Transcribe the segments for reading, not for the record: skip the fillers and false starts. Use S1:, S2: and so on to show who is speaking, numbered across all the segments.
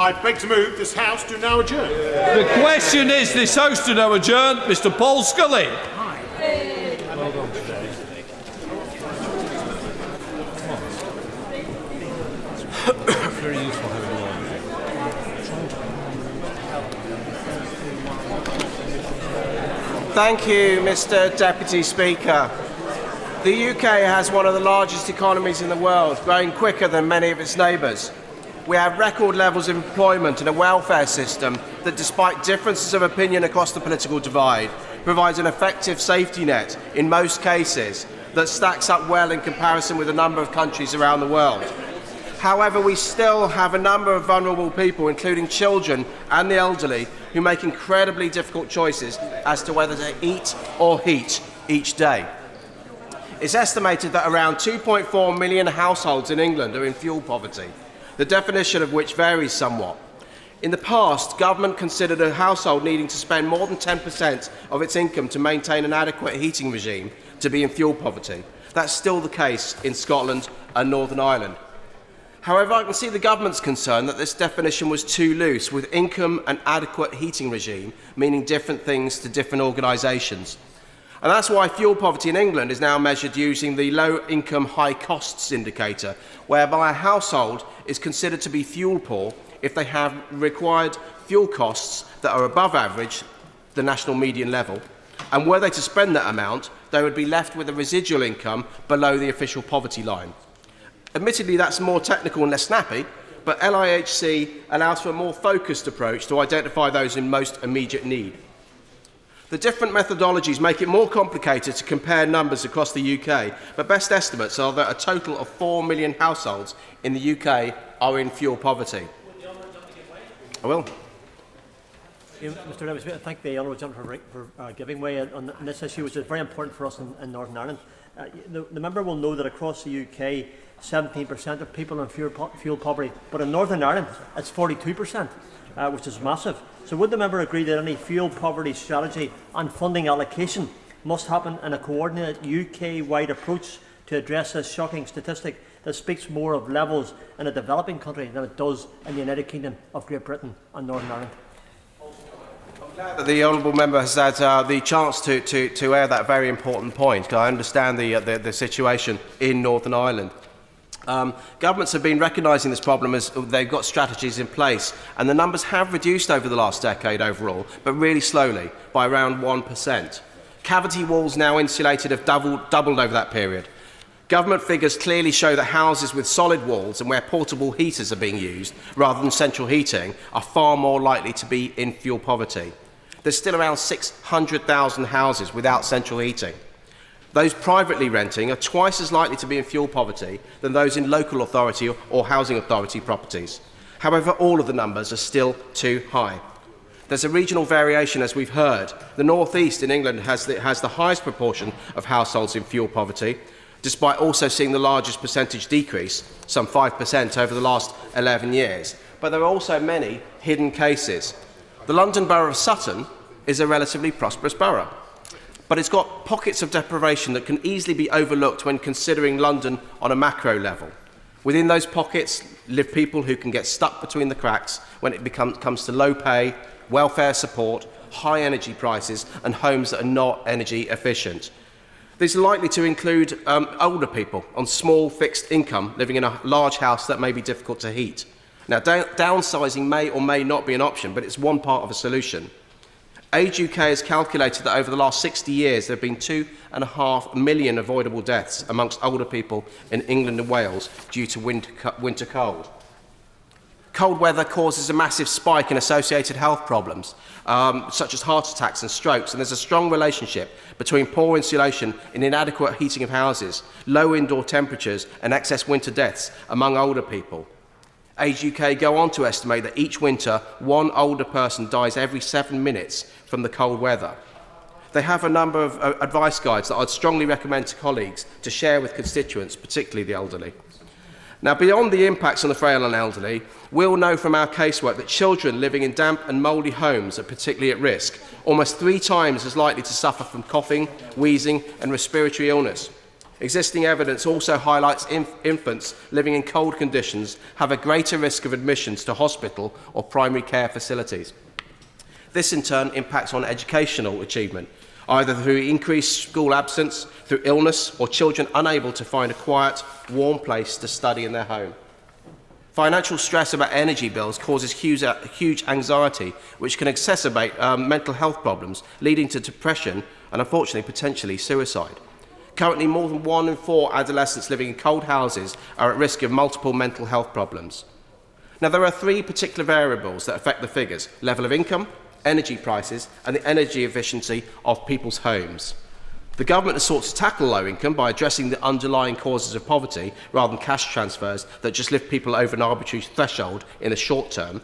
S1: I beg to move this House to now adjourn.
S2: The question is this House to now adjourn. Mr. Paul Scully.
S3: Thank you, Mr. Deputy Speaker. The UK has one of the largest economies in the world, growing quicker than many of its neighbours. We have record levels of employment and a welfare system that, despite differences of opinion across the political divide, provides an effective safety net in most cases that stacks up well in comparison with a number of countries around the world. However, we still have a number of vulnerable people, including children and the elderly, who make incredibly difficult choices as to whether to eat or heat each day. It's estimated that around 2.4 million households in England are in fuel poverty, the definition of which varies somewhat. In the past, government considered a household needing to spend more than 10% of its income to maintain an adequate heating regime to be in fuel poverty. That's still the case in Scotland and Northern Ireland. However, I can see the government's concern that this definition was too loose, with income and adequate heating regime meaning different things to different organisations. And that's why fuel poverty in England is now measured using the low income high costs indicator, whereby a household is considered to be fuel poor if they have required fuel costs that are above average, the national median level, and were they to spend that amount, they would be left with a residual income below the official poverty line. Admittedly, that's more technical and less snappy, but LIHC allows for a more focused approach to identify those in most immediate need. The different methodologies make it more complicated to compare numbers across the UK, but best estimates are that a total of 4 million households in the UK are in fuel poverty. I will.
S4: Mr. Deputy Speaker, I thank the honourable gentleman for giving way on this issue, which is very important for us in Northern Ireland. The member will know that across the UK, 17% of people are in fuel poverty, but in Northern Ireland, it's 42%, which is massive. So would the member agree that any fuel poverty strategy and funding allocation must happen in a coordinated UK-wide approach to address this shocking statistic that speaks more of levels in a developing country than it does in the United Kingdom of Great Britain and Northern Ireland?
S3: The honourable member has had the chance to air that very important point, because I understand the situation in Northern Ireland. Governments have been recognising this problem as they've got strategies in place, and the numbers have reduced over the last decade overall, but really slowly, by around 1%. Cavity walls now insulated have doubled over that period. Government figures clearly show that houses with solid walls and where portable heaters are being used, rather than central heating, are far more likely to be in fuel poverty. There's still around 600,000 houses without central heating. Those privately renting are twice as likely to be in fuel poverty than those in local authority or housing authority properties. However, all of the numbers are still too high. There's a regional variation, as we've heard. The North East in England has the highest proportion of households in fuel poverty, despite also seeing the largest percentage decrease, some 5% over the last 11 years. But there are also many hidden cases. The London Borough of Sutton is a relatively prosperous borough, but it's got pockets of deprivation that can easily be overlooked when considering London on a macro level. Within those pockets live people who can get stuck between the cracks when it comes to low pay, welfare support, high energy prices and homes that are not energy efficient. These are likely to include older people on small fixed income living in a large house that may be difficult to heat. Now, downsizing may or may not be an option, but it's one part of a solution. Age UK has calculated that over the last 60 years there have been 2.5 million avoidable deaths amongst older people in England and Wales due to winter cold. Cold weather causes a massive spike in associated health problems, such as heart attacks and strokes, and there's a strong relationship between poor insulation and inadequate heating of houses, low indoor temperatures and excess winter deaths among older people. Age UK go on to estimate that each winter, one older person dies every 7 minutes from the cold weather. They have a number of advice guides that I'd strongly recommend to colleagues to share with constituents, particularly the elderly. Now, beyond the impacts on the frail and elderly, we'll know from our casework that children living in damp and mouldy homes are particularly at risk, almost 3 times as likely to suffer from coughing, wheezing and respiratory illness. Existing evidence also highlights infants living in cold conditions have a greater risk of admissions to hospital or primary care facilities. This in turn impacts on educational achievement, either through increased school absence, through illness, or children unable to find a quiet, warm place to study in their home. Financial stress about energy bills causes huge anxiety, which can exacerbate mental health problems, leading to depression and, unfortunately, potentially suicide. Currently, more than 1 in 4 adolescents living in cold houses are at risk of multiple mental health problems. Now, there are 3 particular variables that affect the figures: level of income, energy prices, and the energy efficiency of people's homes. The government has sought to tackle low income by addressing the underlying causes of poverty rather than cash transfers that just lift people over an arbitrary threshold in the short term.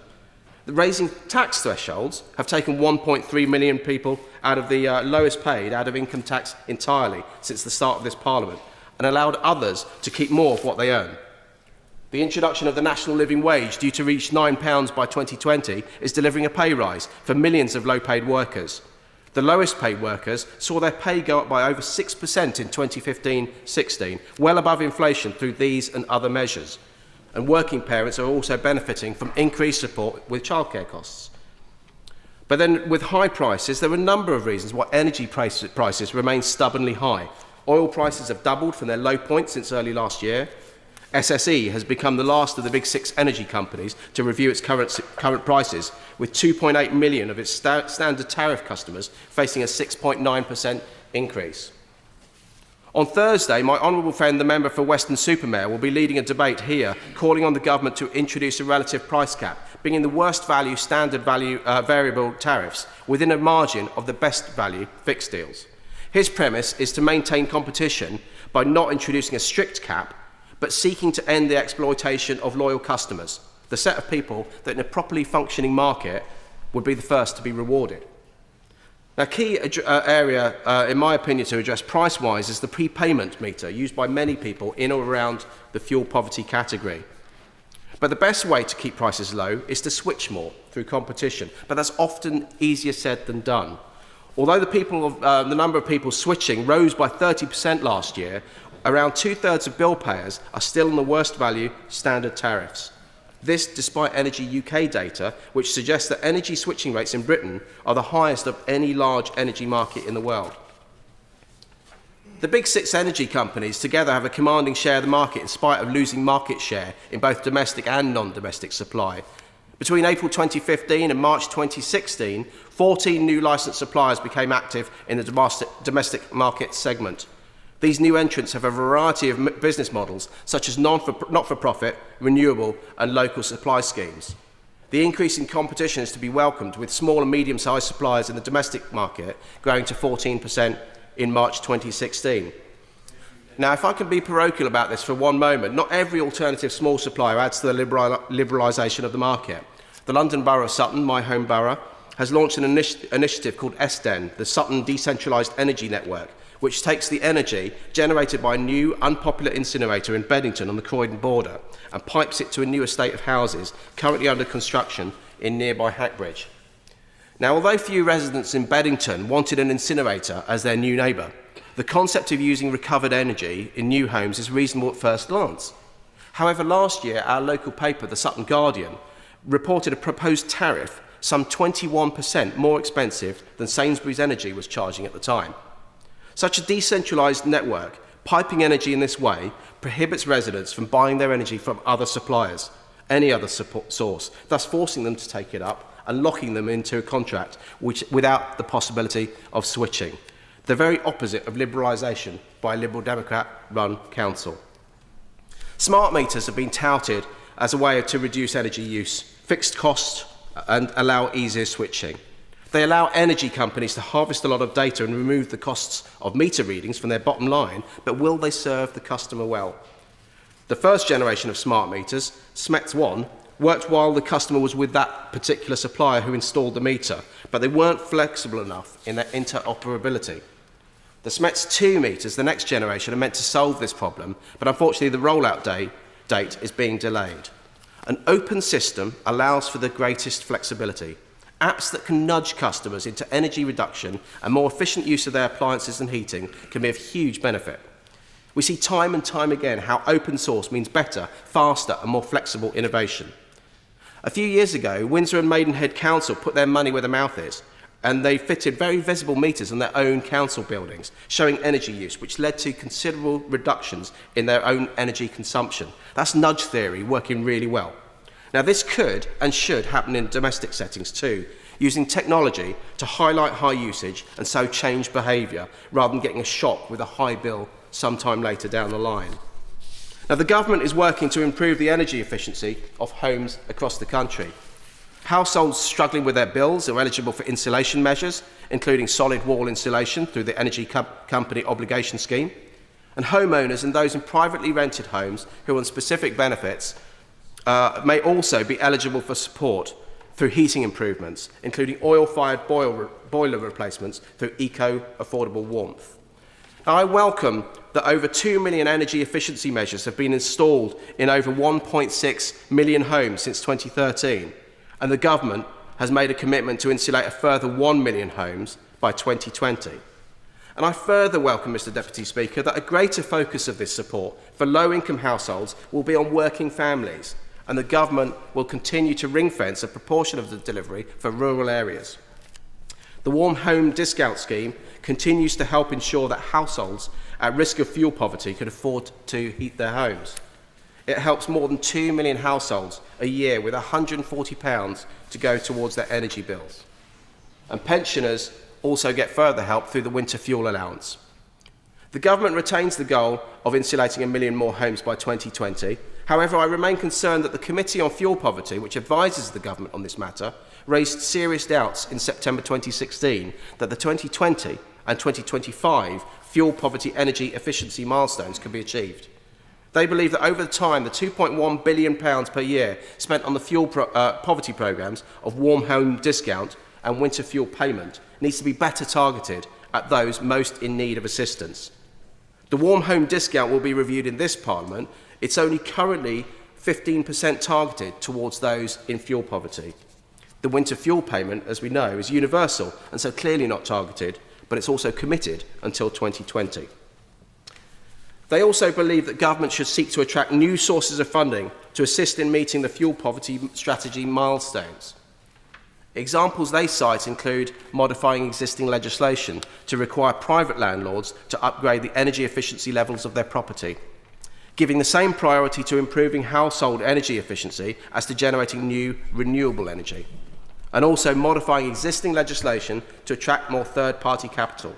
S3: The raising tax thresholds have taken 1.3 million people out of the lowest paid out of income tax entirely since the start of this Parliament, and allowed others to keep more of what they earn. The introduction of the national living wage, due to reach £9 by 2020, is delivering a pay rise for millions of low-paid workers. The lowest paid workers saw their pay go up by over 6% in 2015-16, well above inflation through these and other measures. And working parents are also benefiting from increased support with childcare costs. But then, with high prices, there are a number of reasons why energy prices remain stubbornly high. Oil prices have doubled from their low point since early last year. SSE has become the last of the big 6 energy companies to review its current prices, with 2.8 million of its standard tariff customers facing a 6.9% increase. On Thursday, my honourable friend, the member for Weston-super-Mare, will be leading a debate here calling on the government to introduce a relative price cap, bringing the worst value standard value variable tariffs within a margin of the best value fixed deals. His premise is to maintain competition by not introducing a strict cap, but seeking to end the exploitation of loyal customers, the set of people that in a properly functioning market would be the first to be rewarded. Now, key area, in my opinion, to address price-wise is the prepayment meter used by many people in or around the fuel poverty category. But the best way to keep prices low is to switch more through competition, but that's often easier said than done. Although the number of people switching rose by 30% last year, around 2/3 of bill payers are still on the worst value standard tariffs. This despite Energy UK data, which suggests that energy switching rates in Britain are the highest of any large energy market in the world. The big 6 energy companies together have a commanding share of the market in spite of losing market share in both domestic and non-domestic supply. Between April 2015 and March 2016, 14 new licensed suppliers became active in the domestic market segment. These new entrants have a variety of business models, such as not-for-profit, renewable and local supply schemes. The increase in competition is to be welcomed, with small and medium-sized suppliers in the domestic market growing to 14% in March 2016. Now, if I can be parochial about this for one moment, not every alternative small supplier adds to the liberalisation of the market. The London Borough of Sutton, my home borough, has launched an initiative called SDEN, the Sutton Decentralised Energy Network, which takes the energy generated by a new, unpopular incinerator in Beddington on the Croydon border and pipes it to a new estate of houses currently under construction in nearby Hackbridge. Now, although few residents in Beddington wanted an incinerator as their new neighbour, the concept of using recovered energy in new homes is reasonable at first glance. However, last year, our local paper, the Sutton Guardian, reported a proposed tariff some 21% more expensive than Sainsbury's Energy was charging at the time. Such a decentralised network, piping energy in this way, prohibits residents from buying their energy from other suppliers, any other source, thus forcing them to take it up and locking them into a contract without the possibility of switching. The very opposite of liberalisation by a Liberal Democrat-run council. Smart meters have been touted as a way to reduce energy use, fixed costs and allow easier switching. They allow energy companies to harvest a lot of data and remove the costs of meter readings from their bottom line, but will they serve the customer well? The first generation of smart meters, SMETS 1, worked while the customer was with that particular supplier who installed the meter, but they weren't flexible enough in their interoperability. The SMETS 2 meters, the next generation, are meant to solve this problem, but unfortunately the rollout date is being delayed. An open system allows for the greatest flexibility. Apps that can nudge customers into energy reduction and more efficient use of their appliances and heating can be of huge benefit. We see time and time again how open source means better, faster and more flexible innovation. A few years ago, Windsor and Maidenhead Council put their money where their mouth is, and they fitted very visible meters on their own council buildings, showing energy use, which led to considerable reductions in their own energy consumption. That's nudge theory working really well. Now, this could and should happen in domestic settings too, using technology to highlight high usage and so change behaviour, rather than getting a shock with a high bill sometime later down the line. Now, the government is working to improve the energy efficiency of homes across the country. Households struggling with their bills are eligible for insulation measures, including solid wall insulation through the Energy Company Obligation Scheme. And homeowners and those in privately rented homes who are on specific benefits may also be eligible for support through heating improvements, including oil-fired boiler replacements through eco-affordable warmth. Now, I welcome that over 2 million energy efficiency measures have been installed in over 1.6 million homes since 2013, and the government has made a commitment to insulate a further 1 million homes by 2020. And I further welcome, Mr Deputy Speaker, that a greater focus of this support for low-income households will be on working families, and the government will continue to ring-fence a proportion of the delivery for rural areas. The Warm Home Discount Scheme continues to help ensure that households at risk of fuel poverty can afford to heat their homes. It helps more than 2 million households a year with £140 to go towards their energy bills. And pensioners also get further help through the winter fuel allowance. The government retains the goal of insulating 1 million more homes by 2020. However, I remain concerned that the Committee on Fuel Poverty, which advises the government on this matter, raised serious doubts in September 2016 that the 2020 and 2025 fuel poverty energy efficiency milestones could be achieved. They believe that over time, the £2.1 billion per year spent on the fuel poverty programmes of Warm Home Discount and Winter Fuel Payment needs to be better targeted at those most in need of assistance. The Warm Home Discount will be reviewed in this Parliament. It's only currently 15% targeted towards those in fuel poverty. The Winter Fuel Payment, as we know, is universal and so clearly not targeted, but it's also committed until 2020. They also believe that government should seek to attract new sources of funding to assist in meeting the fuel poverty strategy milestones. Examples they cite include modifying existing legislation to require private landlords to upgrade the energy efficiency levels of their property, giving the same priority to improving household energy efficiency as to generating new renewable energy, and also modifying existing legislation to attract more third-party capital.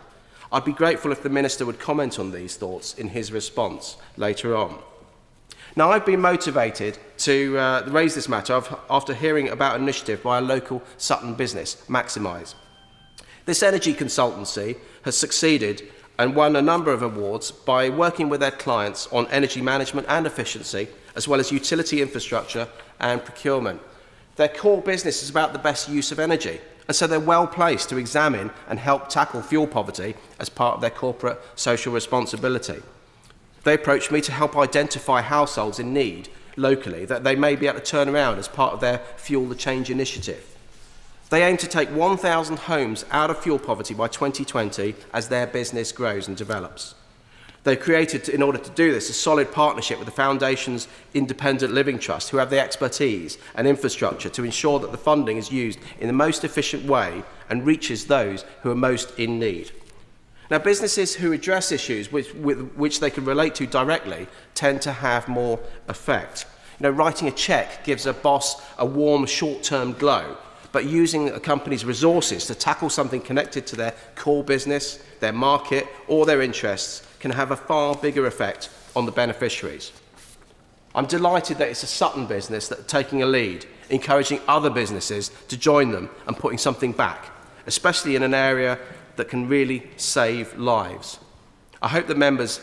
S3: I'd be grateful if the Minister would comment on these thoughts in his response later on. Now, I've been motivated to raise this matter after hearing about an initiative by a local Sutton business, MaximEyes. This energy consultancy has succeeded and won a number of awards by working with their clients on energy management and efficiency, as well as utility infrastructure and procurement. Their core business is about the best use of energy, and so they're well placed to examine and help tackle fuel poverty as part of their corporate social responsibility. They approached me to help identify households in need locally that they may be able to turn around as part of their Fuel the Change initiative. They aim to take 1,000 homes out of fuel poverty by 2020 as their business grows and develops. They've created, in order to do this, a solid partnership with the Foundation's Independent Living Trust, who have the expertise and infrastructure to ensure that the funding is used in the most efficient way and reaches those who are most in need. Now, businesses who address issues with which they can relate to directly tend to have more effect. Writing a cheque gives a boss a warm, short-term glow, but using a company's resources to tackle something connected to their core business, their market, or their interests can have a far bigger effect on the beneficiaries. I'm delighted that it's a Sutton business that's taking a lead, encouraging other businesses to join them and putting something back, especially in an area that can really save lives. I hope the members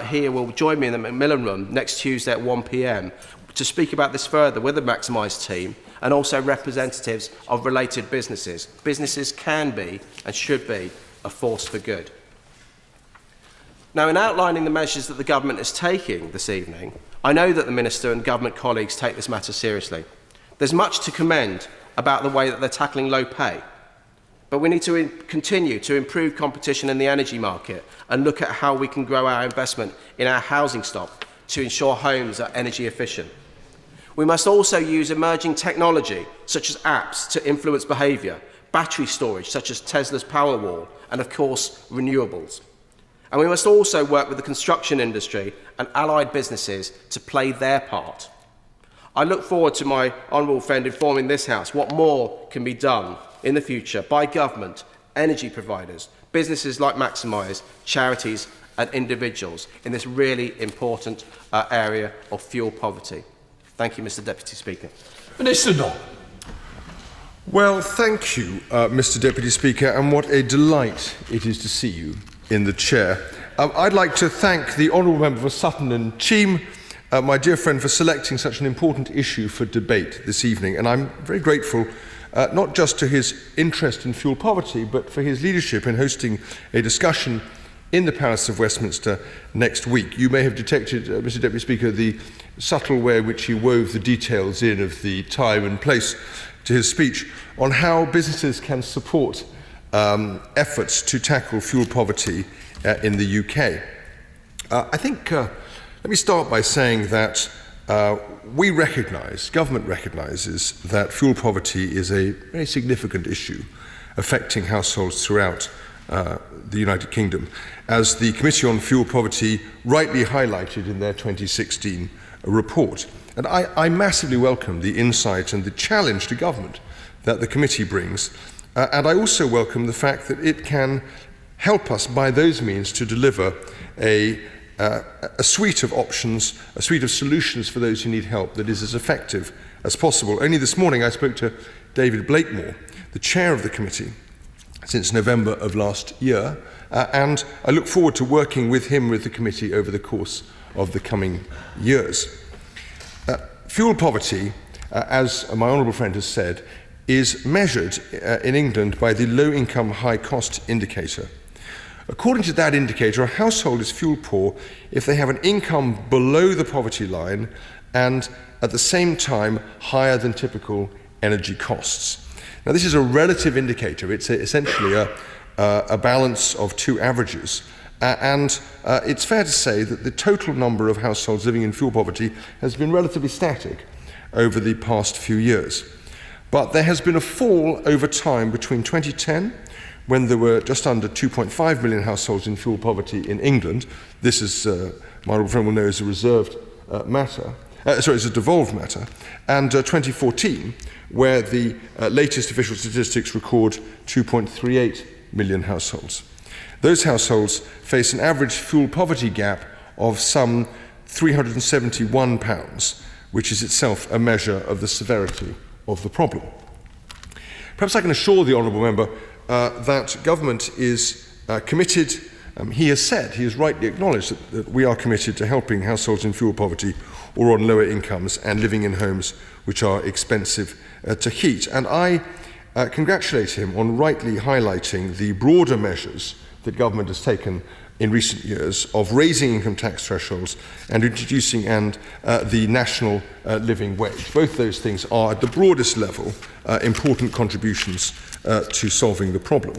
S3: here will join me in the Macmillan Room next Tuesday at 1 p.m. to speak about this further with the MaximEyes team and also representatives of related businesses. Businesses can be and should be a force for good. Now, in outlining the measures that the government is taking this evening, I know that the Minister and government colleagues take this matter seriously. There's much to commend about the way that they're tackling low pay. But we need to continue to improve competition in the energy market and look at how we can grow our investment in our housing stock to ensure homes are energy efficient. We must also use emerging technology, such as apps, to influence behaviour, battery storage, such as Tesla's Powerwall, and of course, renewables. And we must also work with the construction industry and allied businesses to play their part. I look forward to my honourable friend informing this House what more can be done in the future by government, energy providers, businesses like MaximEyes, charities and individuals in this really important area of fuel poverty. Thank you, Mr Deputy Speaker.
S2: Minister Nott.
S5: Well, thank you, Mr Deputy Speaker, and what a delight it is to see you in the chair. I'd like to thank the honourable member for Sutton and Cheam, my dear friend, for selecting such an important issue for debate this evening, and I'm very grateful not just to his interest in fuel poverty, but for his leadership in hosting a discussion in the Palace of Westminster next week. You may have detected, Mr Deputy Speaker, the subtle way in which he wove the details in of the time and place to his speech on how businesses can support efforts to tackle fuel poverty in the UK. I think, let me start by saying that we recognise, government recognises, that fuel poverty is a very significant issue affecting households throughout the United Kingdom, as the Committee on Fuel Poverty rightly highlighted in their 2016 report. And I massively welcome the insight and the challenge to government that the committee brings, and I also welcome the fact that it can help us by those means to deliver a suite of options, a suite of solutions for those who need help that is as effective as possible. Only this morning I spoke to David Blakemore, the chair of the committee, since November of last year, and I look forward to working with him, with the committee, over the course of the coming years. Fuel poverty, as my honourable friend has said, is measured in England by the Low Income High Cost Indicator. According to that indicator, a household is fuel poor if they have an income below the poverty line and at the same time higher than typical energy costs. Now, this is a relative indicator. It's essentially a balance of two averages. And it's fair to say that the total number of households living in fuel poverty has been relatively static over the past few years. But there has been a fall over time between 2010, when there were just under 2.5 million households in fuel poverty in England. This is, my honourable friend will know, is a reserved matter. It's a devolved matter. And 2014, where the latest official statistics record 2.38 million households. Those households face an average fuel poverty gap of some £371, which is itself a measure of the severity of the problem. Perhaps I can assure the honourable member that government is committed. He has said, he has rightly acknowledged that we are committed to helping households in fuel poverty or on lower incomes and living in homes which are expensive to heat. And I congratulate him on rightly highlighting the broader measures that government has taken in recent years of raising income tax thresholds and introducing the national living wage. Both those things are, at the broadest level, important contributions to solving the problem.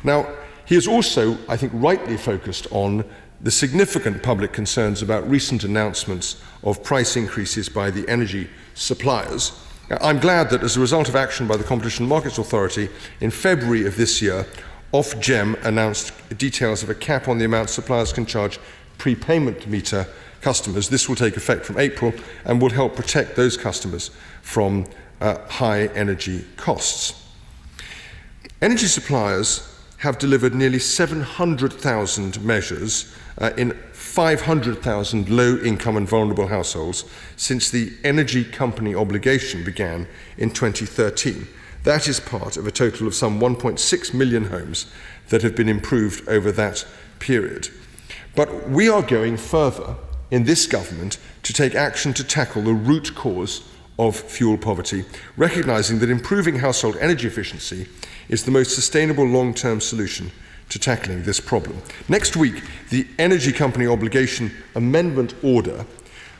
S5: Now, he has also, I think, rightly focused on the significant public concerns about recent announcements of price increases by the energy suppliers. I'm glad that as a result of action by the Competition and Markets Authority in February of this year, Ofgem announced details of a cap on the amount suppliers can charge prepayment meter customers. This will take effect from April and will help protect those customers from high energy costs. Energy suppliers have delivered nearly 700,000 measures in 500,000 low-income and vulnerable households since the energy company obligation began in 2013. That is part of a total of some 1.6 million homes that have been improved over that period. But we are going further in this government to take action to tackle the root cause of fuel poverty, recognising that improving household energy efficiency is the most sustainable long-term solution to tackling this problem. Next week, the Energy Company Obligation Amendment Order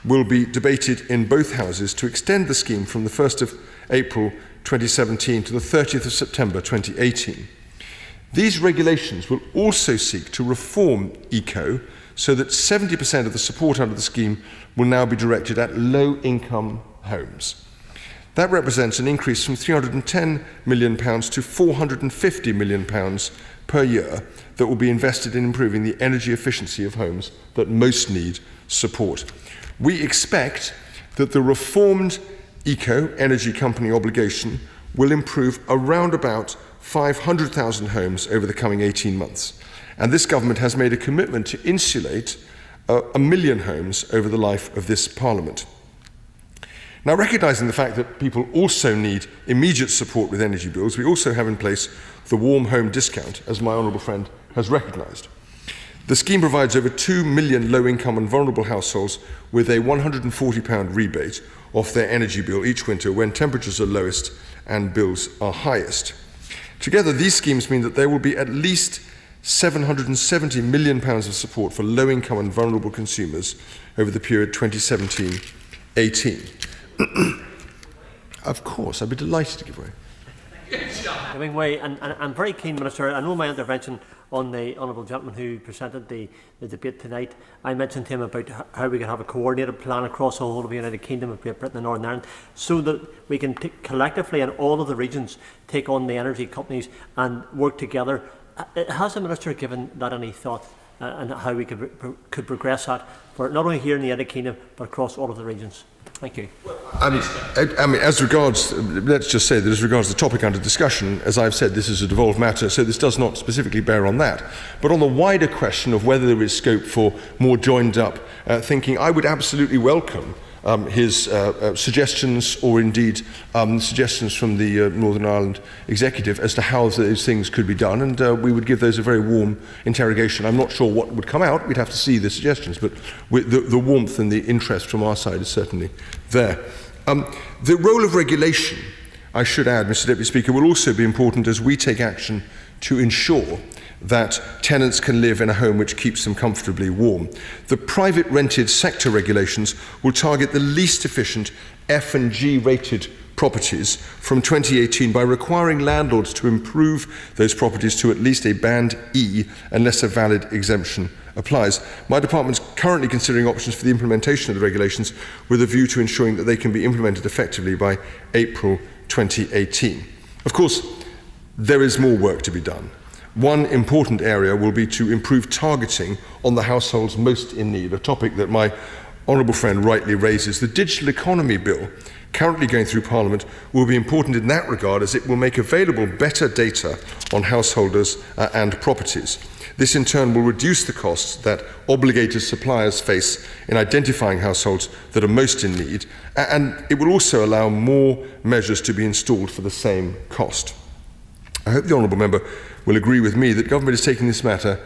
S5: will be debated in both houses to extend the scheme from the 1st of April 2017 to the 30th of September 2018. These regulations will also seek to reform ECO so that 70% of the support under the scheme will now be directed at low-income homes. That represents an increase from £310 million to £450 million per year that will be invested in improving the energy efficiency of homes that most need support. We expect that the reformed ECO energy company obligation will improve around about 500,000 homes over the coming 18 months. And this government has made a commitment to insulate 1 million homes over the life of this Parliament. Now, recognising the fact that people also need immediate support with energy bills, we also have in place the warm home discount, as my honourable friend has recognised. The scheme provides over 2 million low-income and vulnerable households with a £140 rebate off their energy bill each winter when temperatures are lowest and bills are highest. Together, these schemes mean that there will be at least £770 million of support for low-income and vulnerable consumers over the period 2017-18. Of course, I'd be delighted to give way.
S4: Giving way, and I'm very keen, Minister. I know my intervention on the honourable gentleman who presented the debate tonight. I mentioned to him about how we can have a coordinated plan across the whole of the United Kingdom of Great Britain and Northern Ireland, so that we can collectively in all of the regions take on the energy companies and work together. Has the Minister given that any thought, and how we could progress that for not only here in the United Kingdom but across all of the regions? Thank you.
S5: I mean, as regards, let's just say that as regards the topic under discussion, as I've said, this is a devolved matter, so this does not specifically bear on that. But on the wider question of whether there is scope for more joined-up thinking, I would absolutely welcome his suggestions, or indeed suggestions from the Northern Ireland Executive as to how those things could be done, and we would give those a very warm interrogation. I'm not sure what would come out. We'd have to see the suggestions, but the warmth and the interest from our side is certainly there. The role of regulation, I should add, Mr. Deputy Speaker, will also be important as we take action to ensure that tenants can live in a home which keeps them comfortably warm. The private rented sector regulations will target the least efficient F and G rated properties from 2018 by requiring landlords to improve those properties to at least a band E unless a valid exemption applies. My department is currently considering options for the implementation of the regulations with a view to ensuring that they can be implemented effectively by April 2018. Of course, there is more work to be done. One important area will be to improve targeting on the households most in need, a topic that my honourable friend rightly raises. The Digital Economy Bill, currently going through Parliament, will be important in that regard, as it will make available better data on householders and properties. This in turn will reduce the costs that obligated suppliers face in identifying households that are most in need, and it will also allow more measures to be installed for the same cost. I hope the honourable member will agree with me that government is taking this matter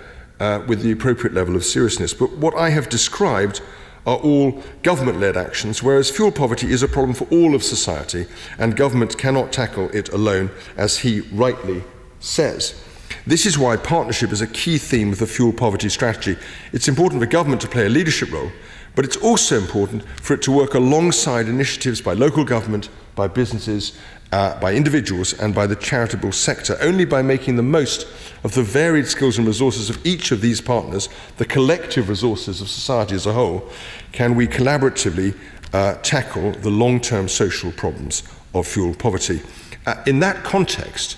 S5: with the appropriate level of seriousness. But what I have described are all government-led actions, whereas fuel poverty is a problem for all of society, and government cannot tackle it alone, as he rightly says. This is why partnership is a key theme of the fuel poverty strategy. It's important for government to play a leadership role, but it's also important for it to work alongside initiatives by local government, by businesses, by individuals and by the charitable sector. Only by making the most of the varied skills and resources of each of these partners, the collective resources of society as a whole, can we collaboratively tackle the long-term social problems of fuel poverty. In that context,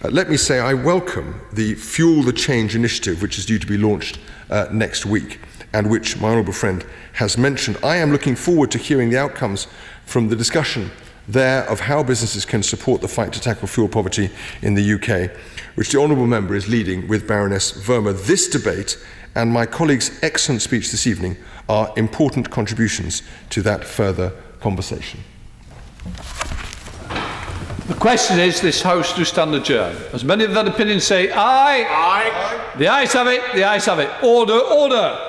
S5: let me say I welcome the Fuel the Change initiative, which is due to be launched next week, and which my honourable friend has mentioned. I am looking forward to hearing the outcomes from the discussion there of how businesses can support the fight to tackle fuel poverty in the UK, which the honourable member is leading with Baroness Verma. This debate and my colleague's excellent speech this evening are important contributions to that further conversation.
S2: The question is, this House to stand adjourned. As many of that opinion say aye.
S1: Aye.
S2: The ayes have it, the ayes have it. Order, order.